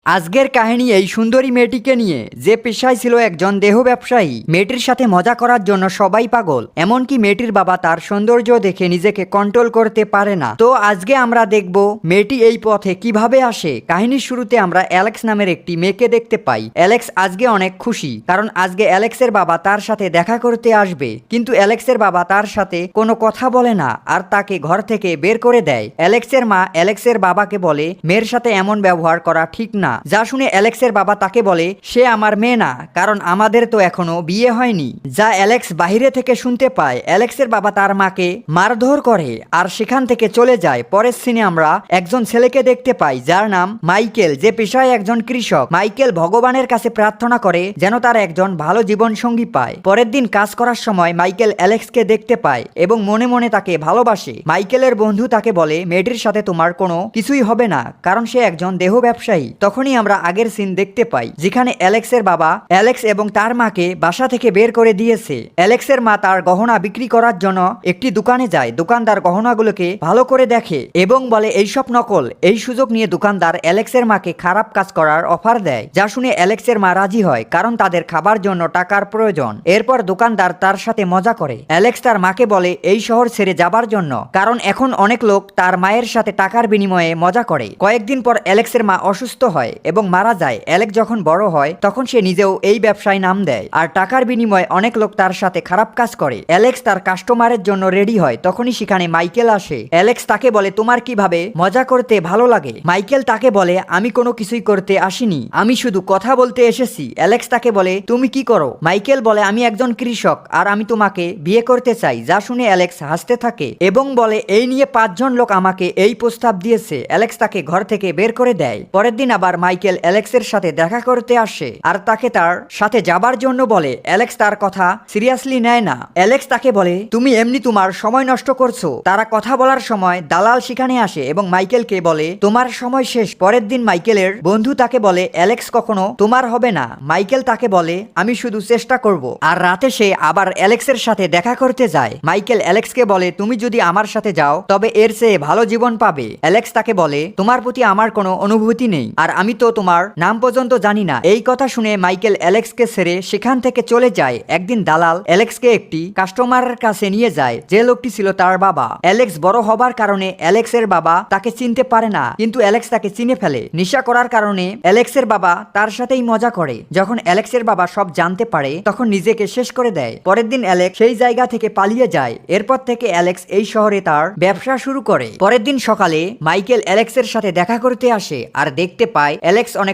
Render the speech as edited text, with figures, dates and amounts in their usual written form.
আজকের কাহিনী এই সুন্দরী মেয়েটিকে নিয়ে, যে পেশায় ছিল একজন দেহ ব্যবসায়ী। মেয়েটির সাথে মজা করার জন্য সবাই পাগল, এমনকি মেয়েটির বাবা তার সৌন্দর্য দেখে নিজেকে কন্ট্রোল করতে পারে না। তো আজকে আমরা দেখব মেয়েটি এই পথে কিভাবে আসে। কাহিনীর শুরুতে আমরা অ্যালেক্স নামের একটি মেয়েকে দেখতে পাই। অ্যালেক্স আজকে অনেক খুশি, কারণ আজকে অ্যালেক্সের বাবা তার সাথে দেখা করতে আসবে। কিন্তু অ্যালেক্সের বাবা তার সাথে কোনো কথা বলে না আর তাকে ঘর থেকে বের করে দেয়। অ্যালেক্সের মা অ্যালেক্সের বাবাকে বলে মেয়ের সাথে এমন ব্যবহার করা ঠিক না। যা শুনে অ্যালেক্সের বাবা তাকে বলে সে আমার মেয়ে না, কারণ আমাদের তো এখনো বিয়ে হয়নি। যা অ্যালেক্স বাইরে থেকে শুনতে পায়। অ্যালেক্সের বাবা তার মাকে মারধর করে আর সেখান থেকে চলে যায়। পরের সিনে আমরা একজন ছেলেকে দেখতে পাই যার নাম মাইকেল, যে পেশায় একজন কৃষক। মাইকেল ভগবানের কাছে প্রার্থনা করে যেন তার একজন ভালো জীবন সঙ্গী পায়। পরের দিন কাজ করার সময় মাইকেল অ্যালেক্সকে দেখতে পায় এবং মনে মনে তাকে ভালোবাসে। মাইকেলের বন্ধু তাকে বলে মেয়েটির সাথে তোমার কোনো কিছুই হবে না, কারণ সে একজন দেহ ব্যবসায়ী। তখনই আমরা আগের সিন দেখতে পাই যেখানে অ্যালেক্সের বাবা অ্যালেক্স এবং তার মাকে বাসা থেকে বের করে দিয়েছে। অ্যালেক্সের মা তার গহনা বিক্রি করার জন্য একটি দোকানে যায়। দোকানদার গহনাগুলোকে ভালো করে দেখে এবং বলে এইসব নকল। এই সুযোগ নিয়ে দোকানদার অ্যালেক্সের মাকে খারাপ কাজ করার অফার দেয়, যা শুনে অ্যালেক্সের মা রাজি হয়, কারণ তাদের খাবার জন্য টাকার প্রয়োজন। এরপর দোকানদার তার সাথে মজা করে। অ্যালেক্স তার মাকে বলে এই শহর ছেড়ে যাবার জন্য, কারণ এখন অনেক লোক তার মায়ের সাথে টাকার বিনিময়ে মজা করে। কয়েকদিন পর অ্যালেক্সের মা অসুস্থ হয় এবং মারা যায়। অ্যালেক্স যখন বড় হয় তখন সে নিজেও এই ব্যবসায় নাম দেয় আর টাকার বিনিময়ে অনেক লোক তার সাথে খারাপ কাজ করে। অ্যালেক্স তার কাস্টমারের জন্য রেডি হয়, তখনই সেখানে মাইকেল আসে। অ্যালেক্স তাকে বলে তোমার কিভাবে মজা করতে ভালো লাগে। মাইকেল তাকে বলে আমি কোনো কিছুই করতে আসিনি, আমি শুধু কথা বলতে এসেছি। অ্যালেক্স তাকে বলে তুমি কি করো। মাইকেল বলে আমি একজন কৃষক আর আমি তোমাকে বিয়ে করতে চাই। যা শুনে অ্যালেক্স হাসতে থাকে এবং বলে এই নিয়ে 5 জন লোক আমাকে এই প্রস্তাব দিয়েছে। অ্যালেক্স তাকে ঘর থেকে বের করে দেয়। পরের দিন আবার মাইকেল অ্যালেক্সের সাথে দেখা করতে আসে আর তাকে তার সাথে যাবার জন্য বলে। অ্যালেক্স তার কথা সিরিয়াসলি নেয় না। অ্যালেক্স তাকে বলে তুমি এমনি তোমার সময় নষ্ট করছো। তারা কথা বলার সময় দালাল সেখানে আসে এবং মাইকেলকে বলে তোমার সময় শেষ। পরের দিন মাইকেলের বন্ধু তাকে বলে অ্যালেক্স কখনো তোমার হবে না। মাইকেল তাকে বলে আমি শুধু চেষ্টা করব। আর রাতে সে আবার অ্যালেক্সের সাথে দেখা করতে যায়। মাইকেল অ্যালেক্সকে বলে তুমি যদি আমার সাথে যাও তবে এর চেয়ে ভালো জীবন পাবে। অ্যালেক্স তাকে বলে তোমার প্রতি আমার কোনো অনুভূতি নেই আর আমি তো তোমার নাম পর্যন্ত জানি না। এই কথা শুনে মাইকেল অ্যালেক্সকে ছেড়ে সেখান থেকে চলে যায়। একদিন দালাল অ্যালেক্সকে একটি কাস্টমারের কাছে নিয়ে যায়, যে লোকটি ছিল তার বাবা। অ্যালেক্স বড় হবার কারণে অ্যালেক্সের বাবা তাকে চিনতে পারে না, কিন্তু অ্যালেক্স তাকে চিনে ফেলে। নেশা করার কারণে অ্যালেক্সের বাবা তার সাথেই মজা করে। যখন অ্যালেক্সের বাবা সব জানতে পারে তখন নিজেকে শেষ করে দেয়। পরের দিন অ্যালেক্স সেই জায়গা থেকে পালিয়ে যায়। এরপর থেকে অ্যালেক্স এই শহরে তার ব্যবসা শুরু করে। পরের দিন সকালে মাইকেল অ্যালেক্সের সাথে দেখা করতে আসে আর দেখতে পায় অ্যালেক্স অনেক